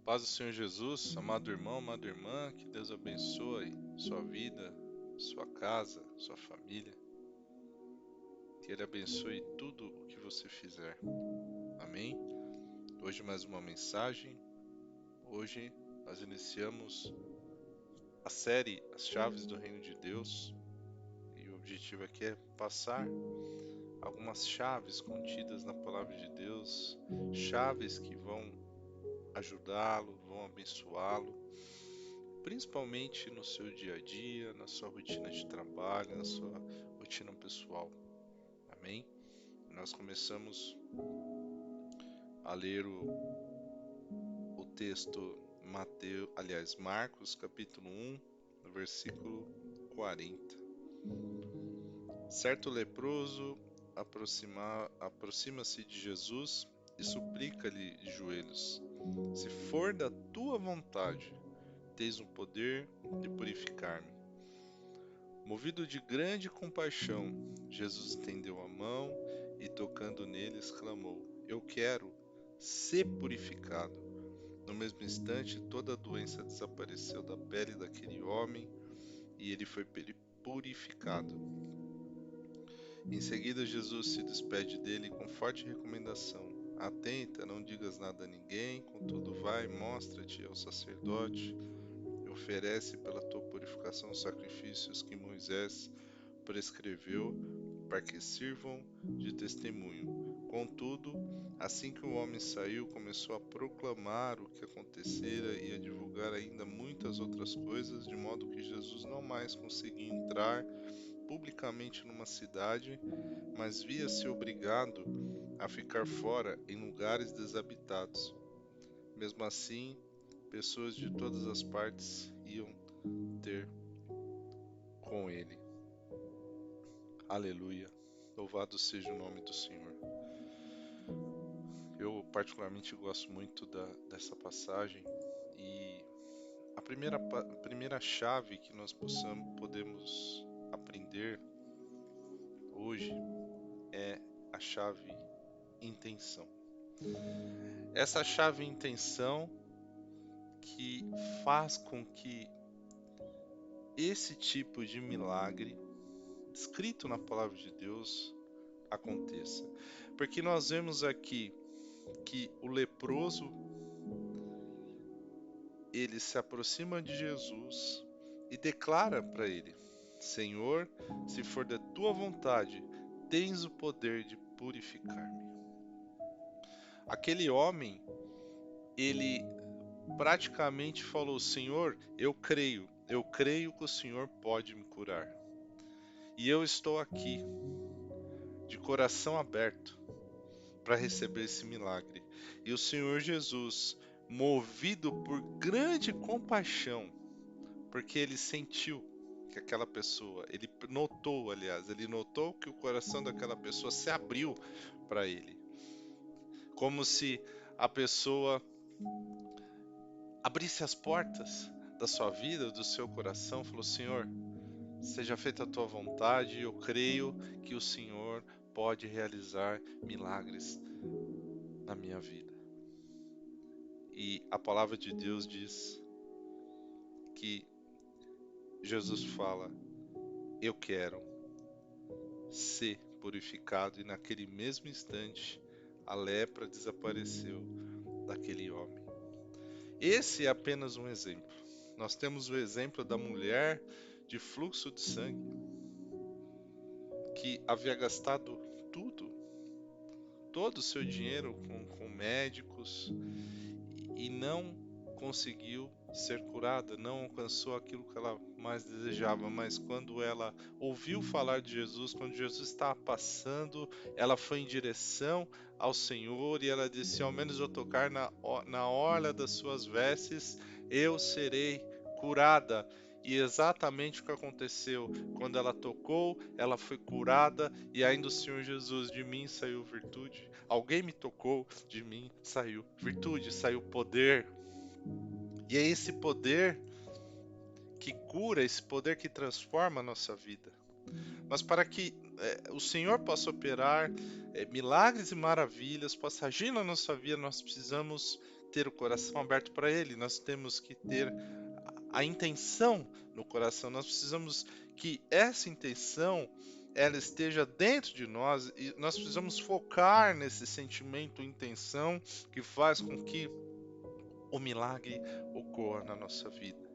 Paz do Senhor Jesus, amado irmão, amada irmã, que Deus abençoe sua vida, sua casa, sua família, que Ele abençoe tudo o que você fizer. Amém? Hoje mais uma mensagem. Hoje nós iniciamos a série As Chaves do Reino de Deus e o objetivo aqui é passar algumas chaves contidas na Palavra de Deus, chaves que vão ajudá-lo, vão abençoá-lo, principalmente no seu dia a dia, na sua rotina de trabalho, na sua rotina pessoal. Amém? Nós começamos a ler o texto Marcos, capítulo 1, no versículo 40. Certo leproso aproxima-se de Jesus e suplica-lhe de joelhos: Se for da tua vontade, tens o poder de purificar-me. Movido de grande compaixão, Jesus estendeu a mão e, tocando nele, exclamou: Eu quero ser purificado. No mesmo instante, toda a doença desapareceu da pele daquele homem e ele foi purificado. Em seguida, Jesus se despede dele com forte recomendação: Atenta, não digas nada a ninguém, contudo, vai, mostra-te ao sacerdote e oferece pela tua purificação sacrifícios que Moisés prescreveu para que sirvam de testemunho. Contudo, assim que o homem saiu, começou a proclamar o que acontecera e a divulgar ainda muitas outras coisas, de modo que Jesus não mais conseguia entrar publicamente numa cidade, mas via-se obrigado a ficar fora em lugares desabitados. Mesmo assim, pessoas de todas as partes iam ter com ele. Aleluia. Louvado seja o nome do Senhor. Eu particularmente gosto muito dessa passagem e a primeira chave que nós podemos aprender hoje é a chave intenção. Essa chave intenção que faz com que esse tipo de milagre descrito na palavra de Deus aconteça. Porque nós vemos aqui que o leproso ele se aproxima de Jesus e declara para ele: Senhor, se for da tua vontade, tens o poder de purificar-me. Aquele homem, ele praticamente falou: Senhor, eu creio que o Senhor pode me curar. E eu estou aqui, de coração aberto, para receber esse milagre. E o Senhor Jesus, movido por grande compaixão, porque ele sentiu que aquela pessoa, ele notou que o coração daquela pessoa se abriu para ele, como se a pessoa abrisse as portas da sua vida, do seu coração, falou: Senhor, seja feita a tua vontade, eu creio que o Senhor pode realizar milagres na minha vida. E a palavra de Deus diz que Jesus fala: eu quero ser purificado, e naquele mesmo instante a lepra desapareceu daquele homem. Esse é apenas um exemplo. Nós temos o exemplo da mulher de fluxo de sangue, que havia gastado todo o seu dinheiro com médicos e não conseguiu ser curada, não alcançou aquilo que ela mais desejava, mas quando ela ouviu falar de Jesus, quando Jesus estava passando, ela foi em direção ao Senhor e ela disse: ao menos eu tocar na orla das suas vestes, eu serei curada. E exatamente o que aconteceu, quando ela tocou, ela foi curada, e ainda o Senhor Jesus: de mim saiu virtude. Alguém me tocou, de mim saiu virtude, saiu poder. E é esse poder que cura, esse poder que transforma a nossa vida. Mas para que o Senhor possa operar milagres e maravilhas, possa agir na nossa vida, nós precisamos ter o coração aberto para Ele, nós temos que ter a intenção no coração. Nós precisamos que essa intenção ela esteja dentro de nós e nós precisamos focar nesse sentimento, intenção que faz com que o milagre ocorra na nossa vida.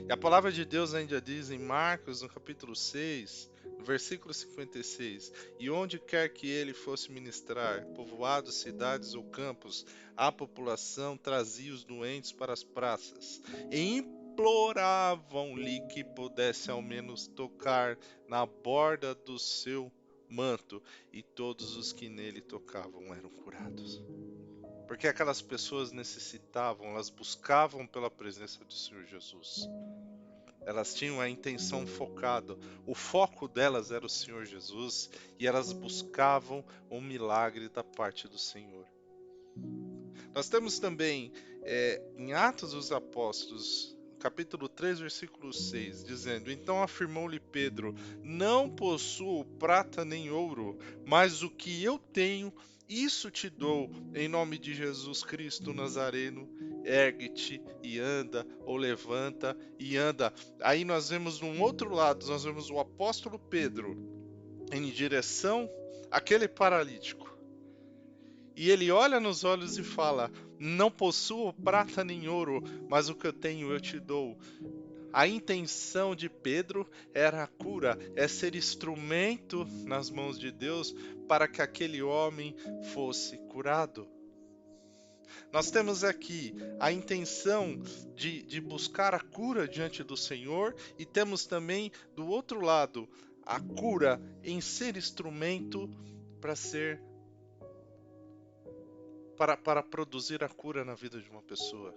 E a palavra de Deus ainda diz em Marcos, no capítulo 6, no versículo 56, e onde quer que ele fosse ministrar, povoados, cidades ou campos, a população trazia os doentes para as praças e imploravam-lhe que pudesse ao menos tocar na borda do seu manto, e todos os que nele tocavam eram curados. Porque aquelas pessoas necessitavam, elas buscavam pela presença do Senhor Jesus. Elas tinham a intenção focada, o foco delas era o Senhor Jesus e elas buscavam um milagre da parte do Senhor. Nós temos também em Atos dos Apóstolos, capítulo 3, versículo 6, dizendo: Então afirmou-lhe Pedro: Não possuo prata nem ouro, mas o que eu tenho, isso te dou, em nome de Jesus Cristo Nazareno, ergue-te e anda, ou levanta e anda. Aí nós vemos num outro lado, nós vemos o apóstolo Pedro em direção àquele paralítico. E ele olha nos olhos e fala: Não possuo prata nem ouro, mas o que eu tenho eu te dou. A intenção de Pedro era a cura, é ser instrumento nas mãos de Deus para que aquele homem fosse curado. Nós temos aqui a intenção de buscar a cura diante do Senhor e temos também do outro lado a cura em ser instrumento para produzir a cura na vida de uma pessoa.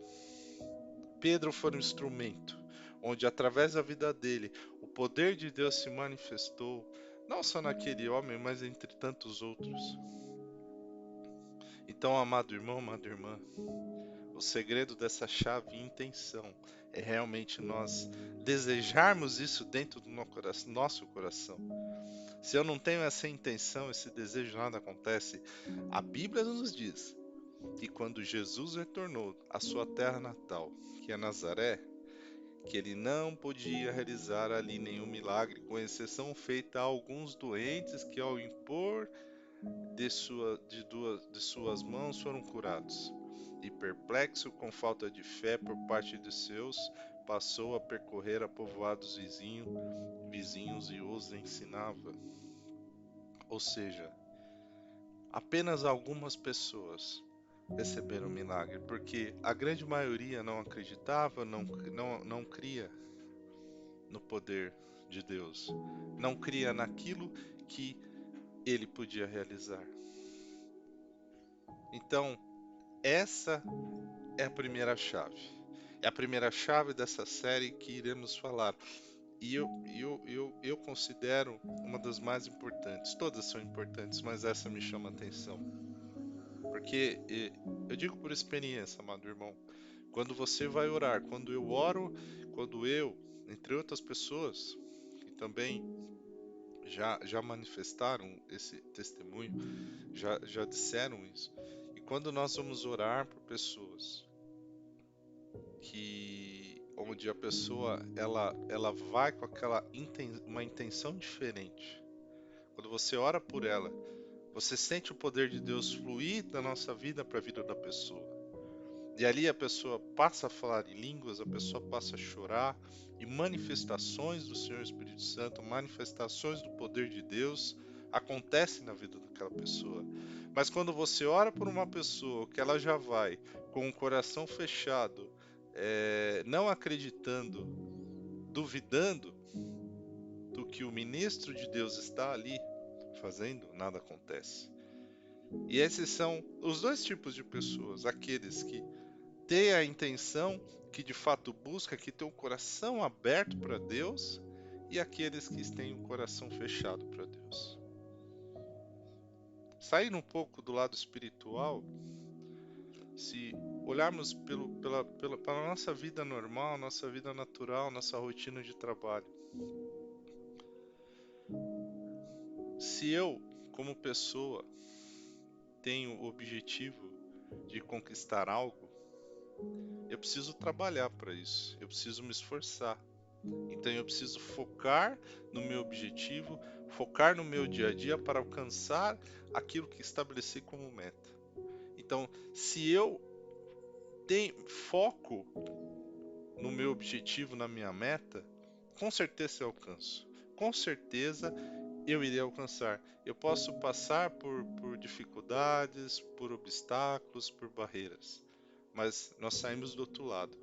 Pedro foi um instrumento, onde através da vida dele, o poder de Deus se manifestou, não só naquele homem, mas entre tantos outros. Então, amado irmão, amada irmã, o segredo dessa chave e intenção é realmente nós desejarmos isso dentro do nosso coração. Se eu não tenho essa intenção, esse desejo, nada acontece. A Bíblia nos diz que quando Jesus retornou à sua terra natal, que é Nazaré, que ele não podia realizar ali nenhum milagre, com exceção feita a alguns doentes que ao impor de suas mãos foram curados. E perplexo com falta de fé por parte de seus, passou a percorrer a povoados vizinhos e os ensinava. Ou seja, apenas algumas pessoas receberam milagre, porque a grande maioria não acreditava, não cria no poder de Deus, não cria naquilo que ele podia realizar. Então, essa é a primeira chave. É a primeira chave dessa série que iremos falar. E eu considero uma das mais importantes. Todas são importantes, mas essa me chama a atenção. Porque eu digo por experiência, amado irmão, quando você vai orar, quando eu oro, quando eu, entre outras pessoas, que também já manifestaram esse testemunho, já disseram isso. E quando nós vamos orar por pessoas onde a pessoa ela vai com uma intenção diferente. Quando você ora por ela, você sente o poder de Deus fluir da nossa vida para a vida da pessoa. E ali a pessoa passa a falar em línguas, a pessoa passa a chorar, e manifestações do Senhor Espírito Santo, manifestações do poder de Deus acontecem na vida daquela pessoa. Mas quando você ora por uma pessoa que ela já vai com o coração fechado, não acreditando, duvidando do que o ministro de Deus está ali fazendo, nada acontece. E esses são os dois tipos de pessoas: aqueles que têm a intenção, que de fato busca, que tem o coração aberto para Deus, e aqueles que têm o coração fechado para Deus. Saindo um pouco do lado espiritual, se olharmos pela nossa vida normal, nossa vida natural, nossa rotina de trabalho, se eu, como pessoa, tenho o objetivo de conquistar algo, Eu preciso trabalhar para isso, eu preciso me esforçar. Então eu preciso focar no meu objetivo, focar no meu dia a dia para alcançar aquilo que estabeleci como meta. Então, se eu tenho foco no meu objetivo, na minha meta, com certeza eu alcanço. Com certeza eu irei alcançar. Eu posso passar por dificuldades, por obstáculos, por barreiras, mas nós saímos do outro lado.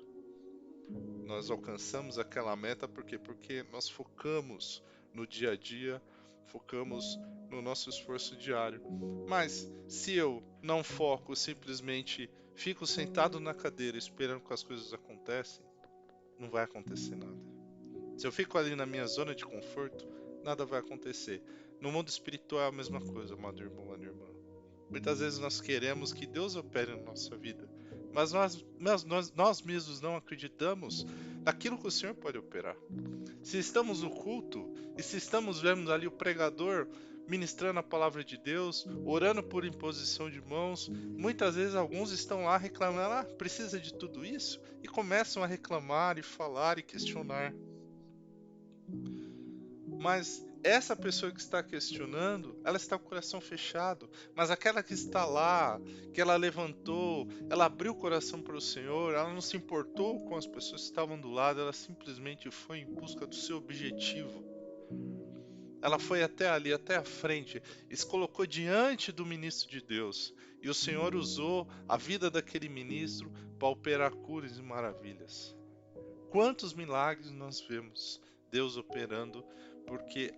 Nós alcançamos aquela meta porque nós focamos no dia a dia, focamos no nosso esforço diário. Mas se eu não foco, simplesmente fico sentado na cadeira esperando que as coisas aconteçam, não vai acontecer nada. Se eu fico ali na minha zona de conforto, nada vai acontecer. No mundo espiritual é a mesma coisa, amado irmão, amada irmã. Muitas vezes nós queremos que Deus opere na nossa vida, mas nós mesmos não acreditamos naquilo que o Senhor pode operar. Se estamos no culto e se estamos vendo ali o pregador ministrando a palavra de Deus, orando por imposição de mãos, muitas vezes alguns estão lá reclamando, precisa de tudo isso? E começam a reclamar e falar e questionar. Mas essa pessoa que está questionando, ela está com o coração fechado. Mas aquela que está lá, que ela levantou, ela abriu o coração para o Senhor, ela não se importou com as pessoas que estavam do lado, ela simplesmente foi em busca do seu objetivo. Ela foi até ali, até a frente, e se colocou diante do ministro de Deus. E o Senhor usou a vida daquele ministro para operar curas e maravilhas. Quantos milagres nós vemos Deus operando porque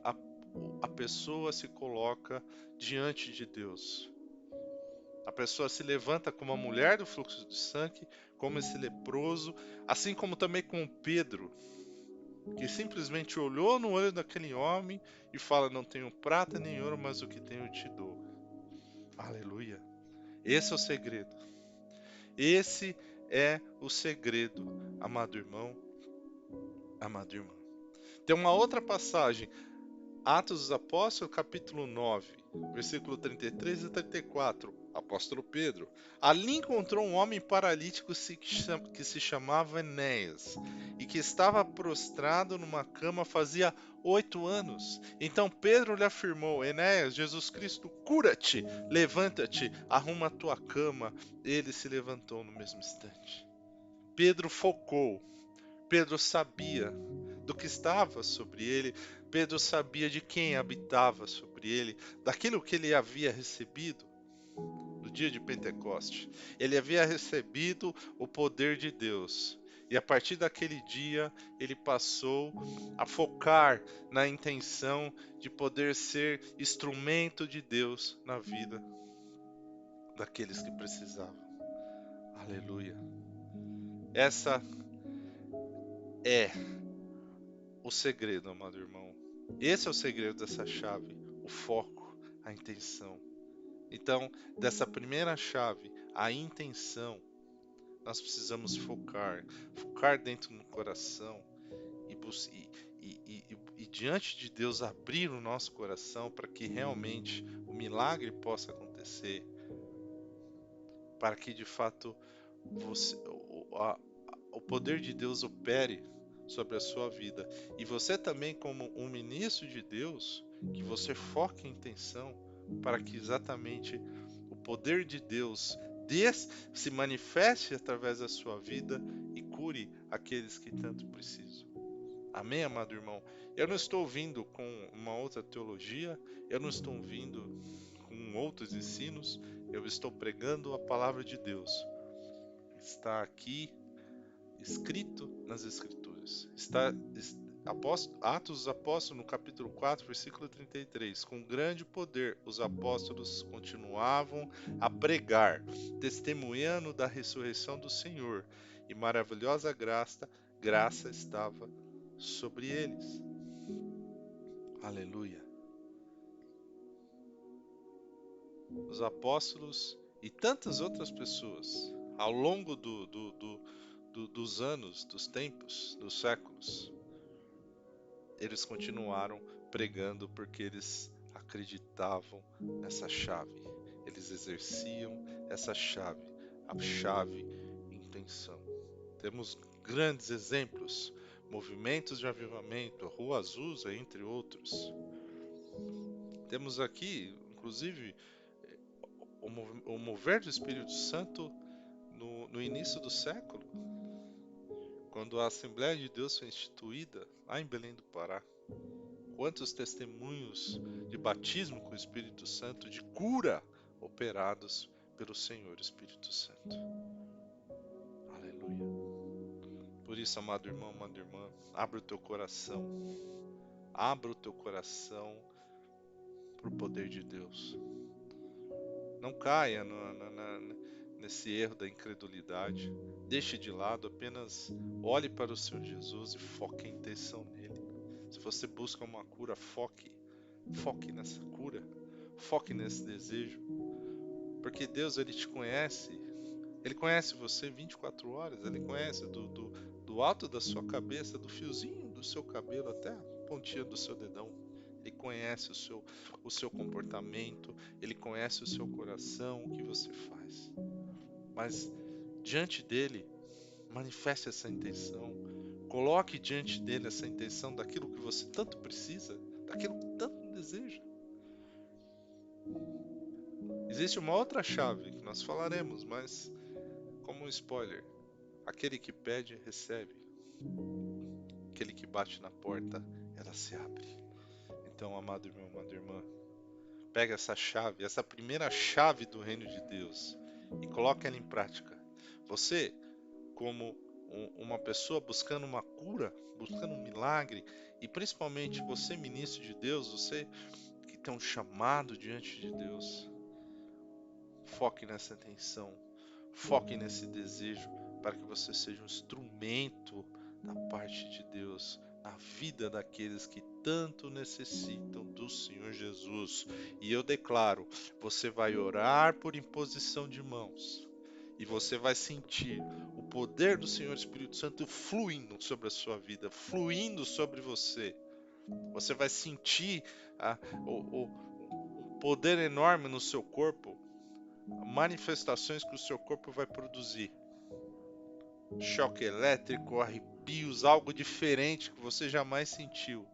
a pessoa se coloca diante de Deus. A pessoa se levanta como a mulher do fluxo de sangue, como esse leproso, assim como também com Pedro, que simplesmente olhou no olho daquele homem e fala: Não tenho prata nem ouro, mas o que tenho te dou. Aleluia. Esse é o segredo. Esse é o segredo, amado irmão, amada irmã. Tem uma outra passagem, Atos dos Apóstolos, capítulo 9, versículo 33 e 34. Apóstolo Pedro. Ali encontrou um homem paralítico que se chamava Enéas e que estava prostrado numa cama fazia 8 anos. Então Pedro lhe afirmou: Enéas, Jesus Cristo, cura-te, levanta-te, arruma a tua cama. Ele se levantou no mesmo instante. Pedro focou. Pedro sabia do que estava sobre ele, Pedro sabia de quem habitava sobre ele, daquilo que ele havia recebido no dia de Pentecoste. Ele havia recebido o poder de Deus. E a partir daquele dia, ele passou a focar na intenção de poder ser instrumento de Deus na vida daqueles que precisavam. Aleluia. Essa é o segredo, amado irmão. Esse é o segredo dessa chave, o foco, a intenção. Então, dessa primeira chave, a intenção, nós precisamos focar, focar dentro do coração e diante de Deus abrir o nosso coração para que realmente o milagre possa acontecer, para que de fato o poder de Deus opere sobre a sua vida. E você também, como um ministro de Deus, que você foque em intenção para que exatamente o poder de Deus se manifeste através da sua vida e cure aqueles que tanto precisam. Amém, amado irmão? Eu não estou vindo com uma outra teologia, eu não estou vindo com outros ensinos, eu estou pregando a palavra de Deus. Está aqui escrito nas Escrituras. Está Atos dos Apóstolos, no capítulo 4, versículo 33. Com grande poder, os apóstolos continuavam a pregar, testemunhando da ressurreição do Senhor, e maravilhosa graça estava sobre eles. Aleluia. Os apóstolos e tantas outras pessoas, ao longo dos anos, dos tempos, dos séculos, eles continuaram pregando porque eles acreditavam nessa chave. Eles exerciam essa chave, a chave atenção. Temos grandes exemplos, movimentos de avivamento, a Rua Azusa, entre outros. Temos aqui, inclusive, o mover do Espírito Santo no início do século, quando a Assembleia de Deus foi instituída lá em Belém do Pará. Quantos testemunhos de batismo com o Espírito Santo, de cura, operados pelo Senhor Espírito Santo. Aleluia. Por isso, amado irmão, amada irmã, abra o teu coração. Abra o teu coração para o poder de Deus. Não caia nesse erro da incredulidade. Deixe de lado, apenas olhe para o Senhor Jesus e foque a intenção nele. Se você busca uma cura, foque nessa cura. Foque nesse desejo. Porque Deus, Ele te conhece. Ele conhece você 24 horas. Ele conhece do alto da sua cabeça, do fiozinho do seu cabelo até a pontinha do seu dedão. Ele conhece o seu comportamento. Ele conhece o seu coração, o que você faz. Mas diante dele, manifeste essa intenção. Coloque diante dele essa intenção daquilo que você tanto precisa, daquilo que tanto deseja. Existe uma outra chave que nós falaremos, mas como um spoiler: aquele que pede, recebe. Aquele que bate na porta, ela se abre. Então, amado irmão, amada irmã, pega essa chave, essa primeira chave do reino de Deus e coloque ela em prática. Você, como uma pessoa buscando uma cura, buscando um milagre, e principalmente você, ministro de Deus, você que tem um chamado diante de Deus, foque nessa intenção, foque nesse desejo, para que você seja um instrumento da parte de Deus na vida daqueles que tanto necessitam do Senhor Jesus. E eu declaro, você vai orar por imposição de mãos, e você vai sentir o poder do Senhor Espírito Santo fluindo sobre a sua vida, fluindo sobre você. Você vai sentir o poder enorme no seu corpo, manifestações que o seu corpo vai produzir. Choque elétrico, arrepios, algo diferente que você jamais sentiu.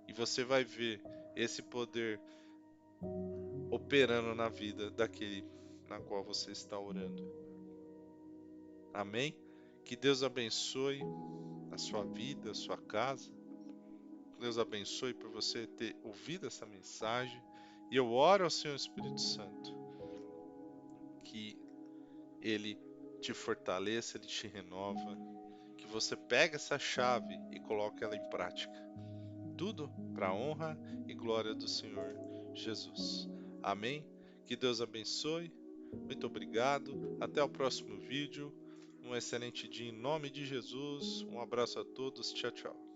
E você vai ver esse poder operando na vida daquele na qual você está orando. Amém? Que Deus abençoe a sua vida, a sua casa. Que Deus abençoe por você ter ouvido essa mensagem. E eu oro ao Senhor Espírito Santo que Ele te fortaleça, Ele te renova, que você pegue essa chave e coloque ela em prática. Tudo para a honra e glória do Senhor Jesus. Amém? Que Deus abençoe. Muito obrigado. Até o próximo vídeo. Um excelente dia em nome de Jesus. Um abraço a todos. Tchau, tchau.